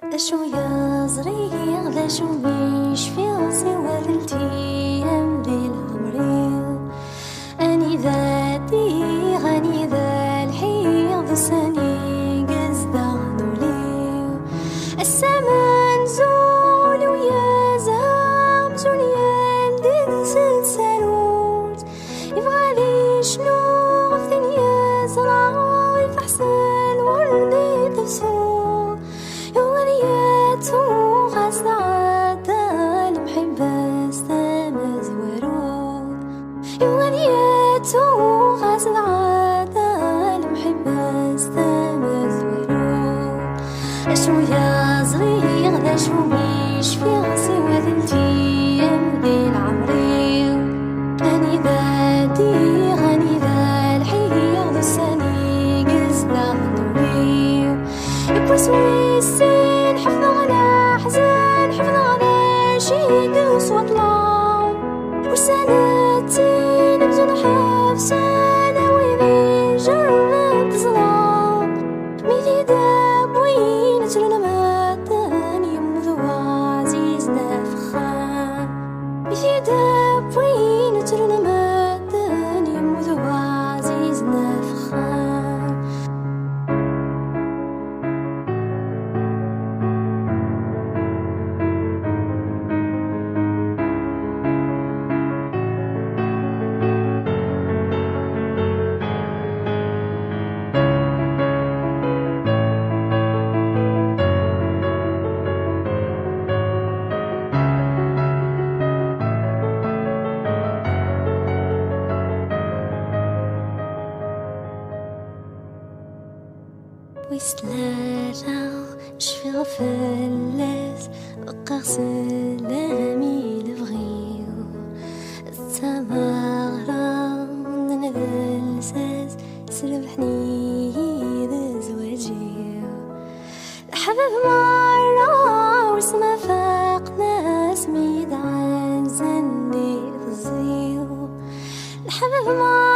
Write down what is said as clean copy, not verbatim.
أشو يا صغير لا شو مش في راسي وللتي أمري العمري أني ذاتي غني ذا الحيض ساني قصدا نولي السمان زول ويا زام زول يالدين سلسلوت يبغى لي شنو غفثن يا زراوي فحسن وردي تفسوت غاس عادا المحبة استمى زورود يوانياتو غاس عادا المحبة استمى زورود أشو يا صغير ذا شو مش في راسي وذنتي يمدي العمري أني ذاتي غني ذا الحيض الساني قصدا نوري يبرسوي السين حفظ غلا حزن حفظ غلا شيد وصوطلام وسنتي نبزون حفسنا ويني جربت ظلام ميدي داب وين تلنا ماتن يمذو عزيزنا فخام ميدي داب وين تلنا ماتن يمذو عزيزنا فخام ويسلالا نشفي غفلاس بقى سلامي لبغيو التماغرة من الساس سلبحني ذا زواجيو الحباب مرة وسما فاقنا سميد عن زندي الزيو الحباب مرة